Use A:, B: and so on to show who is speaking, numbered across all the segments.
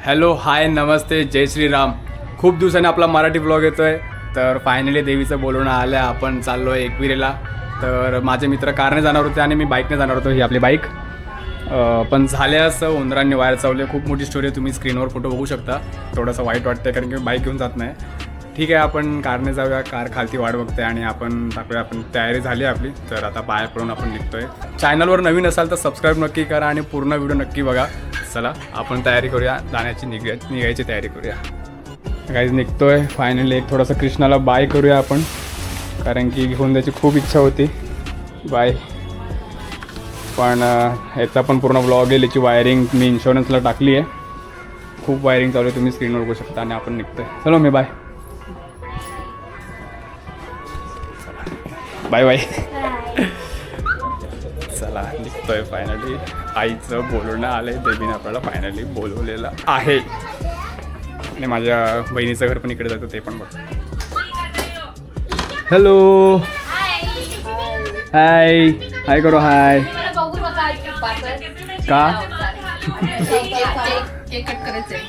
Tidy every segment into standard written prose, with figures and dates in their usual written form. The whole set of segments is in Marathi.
A: हॅलो हाय नमस्ते जय श्रीराम. खूप दिवसांनी आपला मराठी ब्लॉग येतो आहे. तर फायनली देवीचं बोलवणं आलं आहे. आपण चाललो आहे एकविरेला. तर माझे मित्र कारने जाणार होते आणि मी बाईकने जाणार होतो. ही आपली बाईक पण झाल्यास उंदरांनी वायर चावले. खूप मोठी स्टोरी आहे. तुम्ही स्क्रीनवर फोटो बघू शकता. थोडंसं वाईट वाटतं कारण की बाईक घेऊन जात नाही. ठीक आहे आपण कारने जाऊया. कार खालती वाट बघते आणि आपण टाकूया. आपण तयारी झाली आपली. तर आता बाहेर पडून आपण निघतो आहे. चॅनलवर नवीन असाल तर सबस्क्राईब नक्की करा आणि पूर्ण व्हिडिओ नक्की बघा. चला आपण तयारी करूया. जाण्याची निघायची तयारी करूया. काहीच निघतो आहे फायनली. एक थोडंसं कृष्णाला बाय करूया आपण कारण की घेऊन जायची खूप इच्छा होती. बाय. पण याचा पण पूर्ण ब्लॉग आहे. याची वायरिंग मी इन्शुरन्सला टाकली आहे. खूप वायरिंग चालू आहे. तुम्ही स्क्रीनवर बघू शकता. आणि आपण निघतो आहे. चलो मी बाय बाय बाय. चला निघतोय फायनली. आईचं बोलवणं आलं आहे. देवीने आपल्याला फायनली बोलवलेलं आहे. आणि माझ्या बहिणीचं घर पण इकडे जातं ते पण बघ. हॅलो हाय हाय करो हाय. का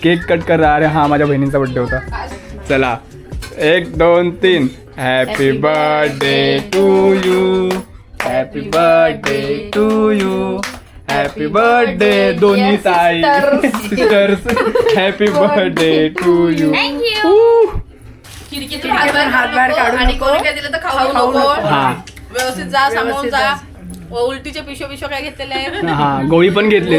A: केक कट कर. अरे हां माझ्या बहिणीचा बड्डे होता. चला 1 2 3. Happy birthday to you. Happy birthday to you. Happy birthday दोन्ही ताई sisters. Happy birthday to you.
B: हातभार काढू आणि कोणी काय दिलं तर खाऊ नको.
A: हां
B: व्यवस्थित जा सांभाळून जा. उलटीचे पिशो काय घेतलेले आहे.
A: हां गोळी पण घेतली.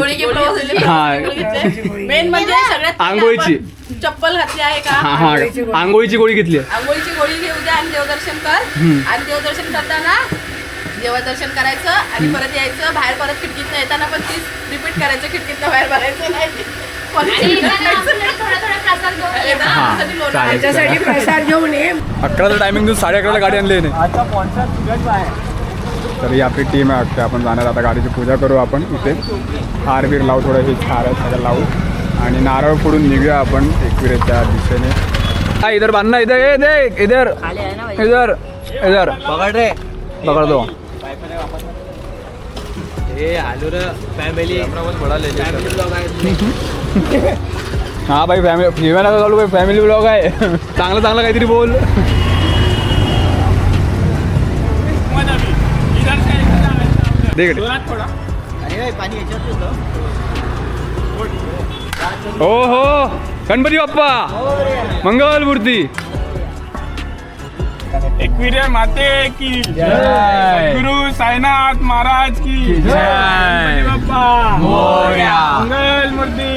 B: मेन म्हणजे सगळ्यात
A: आंघोळीची
B: चप्पल घातली आहे का.
A: हां हां आंघोळीची गोळी घेतली.
B: आंघोळीची गोळी घेऊ द्या आणि देवदर्शन कर. आणि देवदर्शन करताना देवदर्शन करायचं आणि परत यायचं. बाहेर परत खिडकीतनं येताना पण तीच रिपीट करायचं. खिडकीतनं बाहेर भरायचं नाही. प्रसाद घेऊन ये.
A: 11चा टायमिंग देऊन 11:30ला गाडी आणली नाही. तर ही आपली टीम आहे वाटते. आपण जाणार आता गाडीची पूजा करू. आपण इथे हार बीर लावू. थोडं हे हार आहे सगळं लावू आणि नारळ फोडून निघूया आपण एकविरेच्या दिशेने. हा इधर बांधना. इधर ये देख इधर इधर इधर
C: पकड़ रे
A: पकड़ दो.
C: फॅमिली
A: हा भाई फॅमिली नका चालू भाई. फॅमिली ब्लॉग आहे. चांगलं चांगलं काहीतरी बोल. देख हो हो गणपती बाप्पा मंगल मूर्ती.
D: एकविरे माते की
A: जय.
D: गुरु साईनाथ महाराज की
A: जय.
D: बाप्पा
A: मोरया.
D: मंगल मूर्ती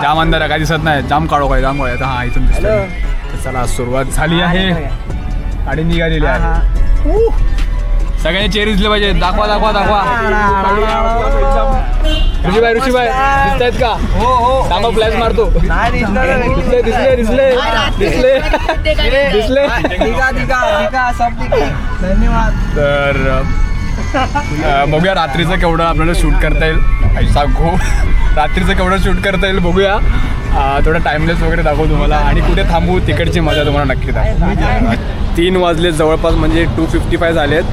A: जाम अंधार आहे. काय दिसत नाही. जाम काढो काय जाम आता. हा इथून दिसतंय. तर चला सुरुवात झाली आहे. गाडी निघालेली आहे. सगळ्यांनी चेहरे दिसले पाहिजे. दाखवा दाखवा दाखवा. ऋषीबाई ऋषीबाई दिसत आहेत का.
C: हो हो
A: थांबा फ्लॅश मारतो. दिसले दिसले दिसले दिसले दिसले.
C: सब धन्यवाद.
A: तर बघूया रात्रीचं केवढं आपल्याला शूट करता येईल. ऐसा गो रात्रीचं केवढं शूट करता येईल बघूया. थोडं टाइमलेस वगैरे दाखवू तुम्हाला आणि कुठे थांबू तिकडची मजा तुम्हाला नक्की दाखवू. 3 वाजले जवळपास म्हणजे 2:55 झालेत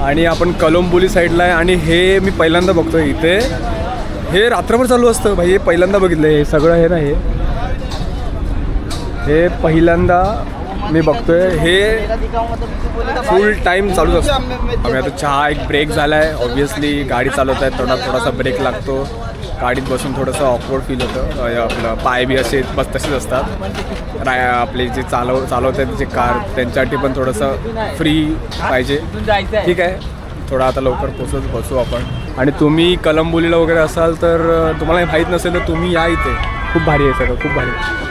A: आणि आपण कलोंबोली साईडला आहे. आणि हे मी पहिल्यांदा बघतोय इथे. हे रात्रभर चालू असतं भाई. हे पहिल्यांदा बघितलं हे सगळं. हे ना हे पहिल्यांदा मी बघतोय. हे फुल टाईम चालूच असतं. आम्ही आता चहा एक ब्रेक झाला आहे. ऑब्व्हियसली गाडी चालवत आहे. थोडासा ब्रेक लागतो. गाडीत बसून थोडंसं ऑकवर्ड फील होतं. आपलं पाय बी असे बस तसेच असतात. आपले जे चालवत आहेत जे कार त्यांच्यासाठी पण थोडंसं फ्री पाहिजे. ठीक आहे थोडा आता लवकर बसू आपण. आणि तुम्ही कलंबोलीला वगैरे असाल तर तुम्हाला माहीत नसेल तर तुम्ही या इथे. खूप भारी आहे सगळं. खूप भारी आहे.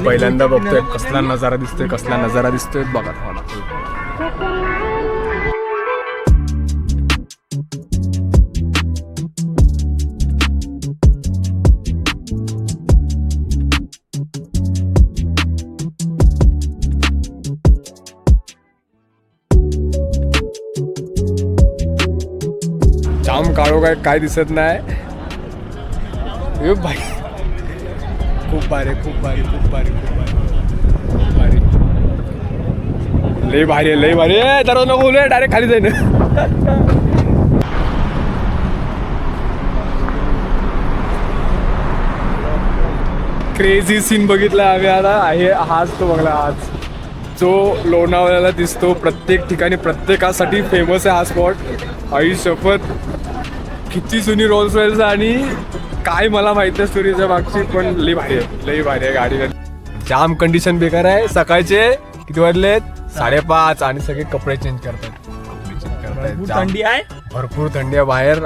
A: पहिल्यांदा बघतोय कसला नजारा दिसतोय. कसला नजारा दिसतोय बघा मला. जाम काळो काय दिसत नाही. ए भाई खूप भारी खूप भारी खूप भारी खूप भारी खूप भारी लय भारी लय भारी. दरवाजा नको बोलूया डायरेक्ट खाली जाईन. क्रेझी सीन बघितला आम्ही आता आहे. हाच तो बघला आज जो लोणावळ्याला दिसतो प्रत्येक ठिकाणी प्रत्येकासाठी फेमस आहे हा स्पॉट. आई शपथ किती जुनी रोल्स रॉयल्स आणि काय मला माहिती आहे स्टोरीच्या मागची पण लई भारी आहे गाडी. जाम कंडिशन बेकार आहे. सकाळचे किती वाजलेत 5:30 आणि सगळे कपडे चेंज करतात.
C: थंडी आहे.
A: भरपूर थंडी आहे बाहेर.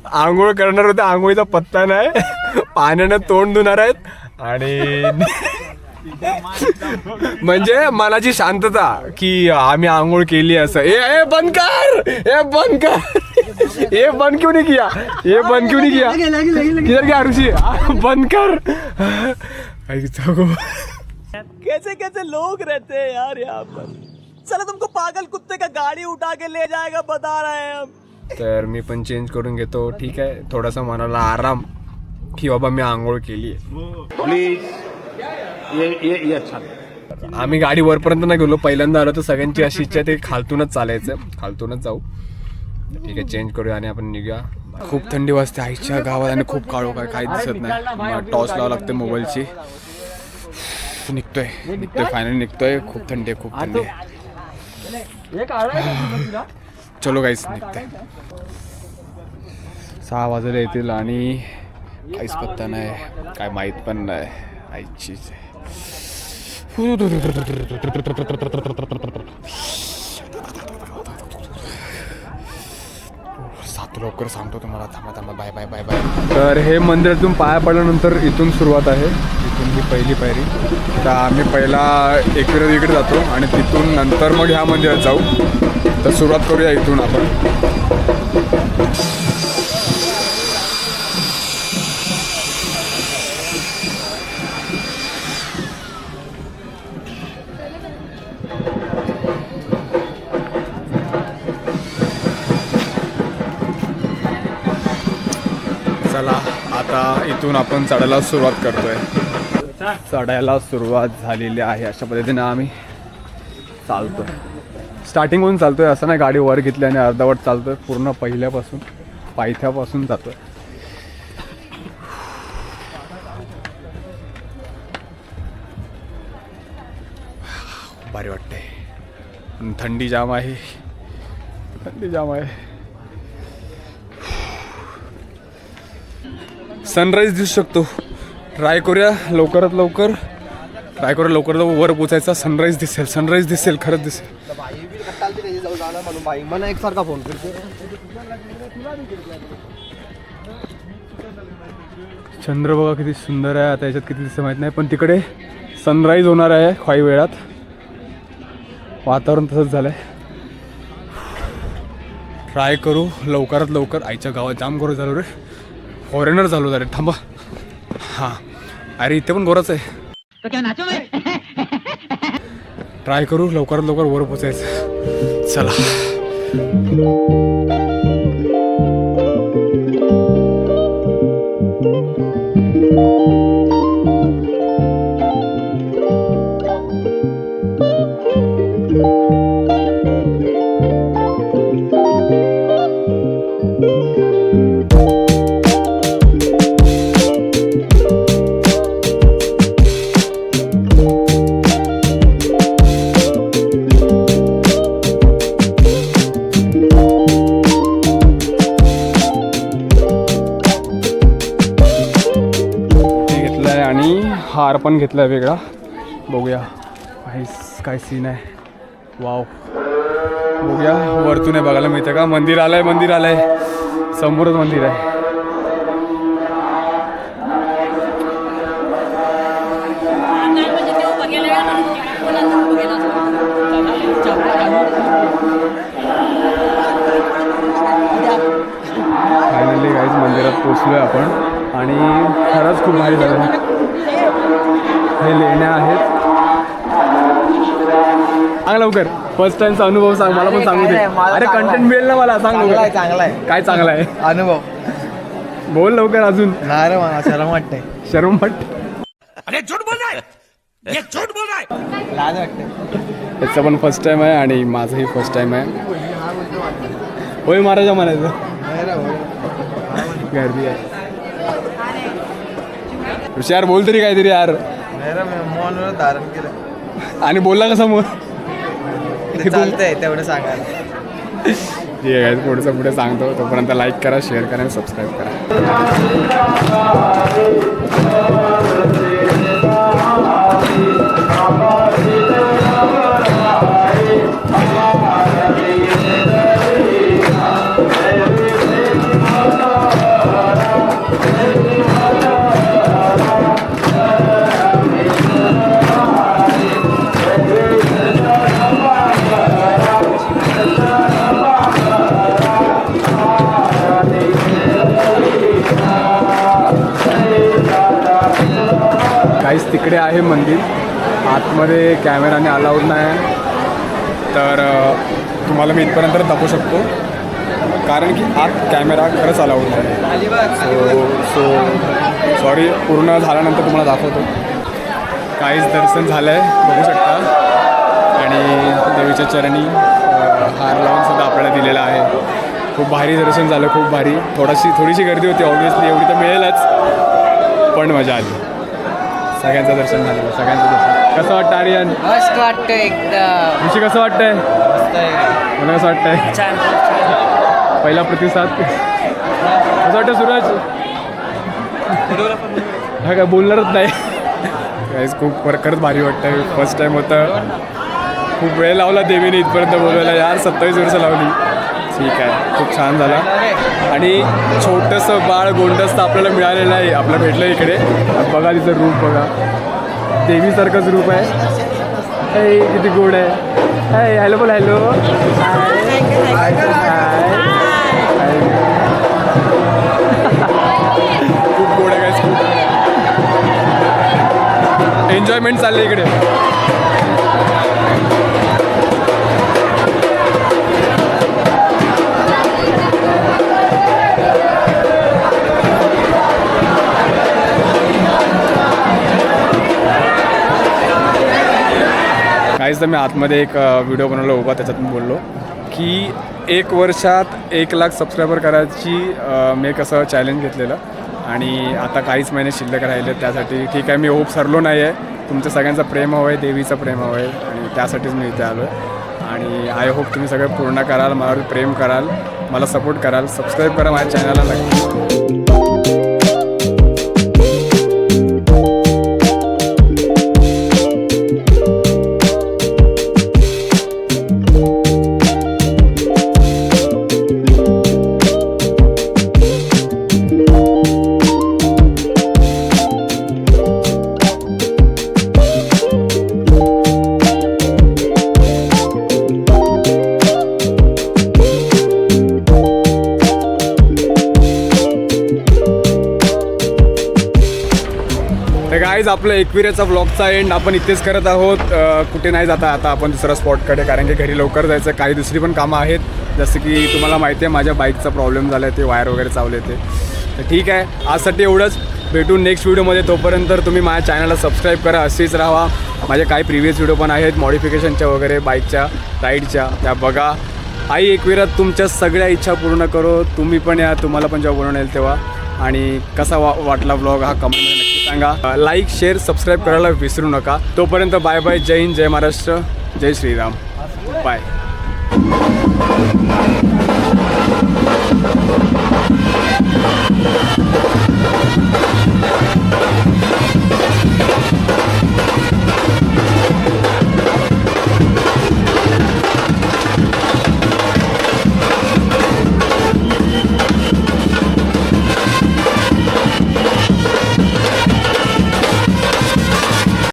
A: आंघोळ करणार होते आंघोळीचा पत्ता नाही. पाण्यानं तोंड धुणार आहेत आणि म्हणजे मनाची शांतता की आम्ही आंघोळ केली असं. ए बंद कर ए बंद कर ए बंद क्यों नहीं किया ये बंद क्यों नहीं किया किधर गया ऋषि बंद कर.
C: कैसे कैसे लोग रहते हैं यार यहाँ पर. चलो तुमको पागल कुत्ते का गाड़ी उठा के ले जाएगा बता रहे हैं हम.
A: तर मी पण चेंज करून घेतो. ठीक आहे थोडासा मनाला आराम की बाबा मी आंघोळ केली आहे. आम्ही गाडी वरपर्यंत नाही गेलो. पहिल्यांदा आलो तर सगळ्यांची अशी इच्छा आहे ते खालतूनच चालायचं. खालतूनच जाऊ. ठीक आहे चेंज करूया आणि आपण निघूया. खूप थंडी वाजते आईच्या गावात आणि खूप काळो काही दिसत नाही. टॉर्च लावावं लागते मोबाईलची. निघतोय फायनली निघतोय. खूप थंडी आहे खूप थंडी आहे. चलो गाईस निघतोय. 6 वाजले येतील आणि काहीच पत्ता नाही काय माहीत पण नाही आईचीच. सात लवकर सांगतो तुम्हाला. थांबा बाय बाय बाय बाय. तर हे मंदिरातून पाया पडल्यानंतर इथून सुरुवात आहे. इथून ही पहिली पायरी. तर आम्ही पहिला एकविरा जातो आणि तिथून नंतर मग ह्या मंदिरात जाऊ. तर सुरुवात करूया इथून आपण. चला आता इथून आपण चढायला सुरुवात करतोय. चढायला सुरुवात झालेली आहे. अशा पद्धतीने आम्ही चालतोय. स्टार्टिंगहून चालतोय असं नाही गाडी वर घेतली आणि अर्धवट चालतोय. पूर्ण पहिल्यापासून पायथ्यापासून जातोय. भारी वाटते. थंडी जाम आहे. सनराईज दिसू शकतो. ट्राय करूया लवकरात लवकर वर पोचायचा. सनराईज दिसेल खरंच दिसेल.
C: मला एकसारखा फोन करतो.
A: चंद्र बघा किती सुंदर आहे. आता याच्यात किती दिसतं माहीत नाही पण तिकडे सनराईज होणार आहे काही वेळात. वातावरण तसंच झालं आहे. ट्राय करू लवकरात लवकर. आईच्या गावात जाम गोरं झालो रे. फॉरेनर झालो रे. थांबा. हां अरे इथे पण गोरच आहे. ट्राय करू लवकरात लवकर वर पोचायचं. चला हार पण घेतला वेगळा. बघूया काय सीन आहे. वाव बघूया वरतून बघायला मिळतं का. मंदिर आलंय समोरच मंदिर आहे. फायनली गाईज मंदिरात पोचलोय आपण आणि खरंच खूप भारी झालं. हे लेण्या आहेत. सांग लवकर. फर्स्ट टाइमचा अनुभव सांग, मला पण सांगू दे. अरे कंटेंट मिळेल ना मला, सांग लवकर.
E: चांगला आहे
A: काय चांगला आहे
E: अनुभव.
A: बोल लवकर अजून.
E: नाही रे मला शरम वाटते.
A: शरम वाटते.
E: लाज वाटते.
A: त्याचं पण फर्स्ट टाइम आहे आणि माझंही फर्स्ट टाइम आहे. होय महाराजा म्हणायचं. गर्दी आहे. यार बोल तरी काहीतरी यार.
E: मोहनवर धारण केलं
A: आणि बोलला का समोर.
E: ते चालतंय तेवढं सांगायला.
A: ठीक आहे पुढचं पुढे सांगतो. तोपर्यंत लाईक करा, शेअर करा आणि सबस्क्राईब करा. काहीच तिकडे आहे मंदिर. आतमध्ये कॅमेराने अलाउड नाही, तर तुम्हाला मी इथपर्यंत दाखवू शकतो, कारण की आत कॅमेरा खरंच अलाउड नाही. सो सॉरी, पूर्ण झाल्यानंतर तुम्हाला दाखवतो. काहीच दर्शन झालं आहे बघू शकता, आणि देवीच्या चरणी हार लावूनसुद्धा आपल्याला दिलेला आहे. खूप भारी दर्शन झालं, खूप भारी. थोडीशी गर्दी होती ऑब्व्हियसली, एवढी तर मिळेलच, पण मजा आली. सगळ्यांचं दर्शन झालं, सगळ्यांचं दर्शन. कसं वाटतं आर्यन?
E: मस्त वाटतं एकदम.
A: ऋषी कसं वाटतंय? मला कसं वाटतंय?
E: छान.
A: पहिला प्रतिसाद कसं वाटतं सूरज? हा काय बोलणारच नाही. काहीच खूप खरंच भारी वाटतं. फर्स्ट टाईम होतं. खूप वेळ लावला देवीने इथपर्यंत बोलवायला यार. 27 वर्ष लावली. ठीक आहे, खूप छान झाला. आणि छोटंसं बाळ गोंडस आपल्याला मिळालेलं आहे, आपल्याला भेटलं इकडे. बघा तिचं रूप बघा, देवीसारखंच रूप आहे. हे किती गोड आहे. हाय, हॅलो बोल. हॅलो, खूप गोड आहे काय, खूप एन्जॉयमेंट चाललं इकडे. काहीच तर मी आतमध्ये एक व्हिडिओ बनवला उभा, त्याच्यात मी बोललो की 1 वर्षात 1 लाख सबस्क्रायबर करायची मी एक असं चॅलेंज घेतलेलं, आणि आता काहीच महिने शिल्लक राहिले त्यासाठी. ठीक आहे, मी होप सरलो नाही आहे. तुमचं सगळ्यांचं प्रेम हवं आहे, देवीचं प्रेम हवं आहे, आणि त्यासाठीच मी इथे आलो आहे. आणि आय होप तुम्ही सगळं पूर्ण कराल, मला प्रेम कराल, मला सपोर्ट कराल. सबस्क्राईब करा माझ्या चॅनलला नक्की. गाईज आपलं एकविरेचा व्लॉगचा एंड आपण इथेच करत आहोत. कुठे नाही जाता आता आपण दुसऱ्या स्पॉटकडे, कारण की घरी लवकर जायचं. काही दुसरी पण कामं आहेत, जसं की तुम्हाला माहिती आहे माझ्या बाईकचा प्रॉब्लेम झाला आहे, ते वायर वगैरे चावले ते. तर ठीक आहे, आजसाठी एवढंच. भेटून नेक्स्ट व्हिडिओमध्ये. तोपर्यंत तुम्ही माझ्या चॅनलला सबस्क्राईब करा, असेच राहा. माझे काही प्रिव्हियस व्हिडिओ पण आहेत मॉडिफिकेशनच्या वगैरे, बाईकच्या राईडच्या, त्या बघा. आई एकविरात तुमच्या सगळ्या इच्छा पूर्ण करो. तुम्ही पण या, तुम्हाला पण जेव्हा बनवून येईल तेव्हा. आणि कसा वाटला व्लॉग हा कमेंटमध्ये नक्की सांगा. लाईक, शेअर, सबस्क्राईब करायला विसरू नका. तोपर्यंत बाय बाय. जय हिंद, जय महाराष्ट्र, जय श्रीराम. बाय.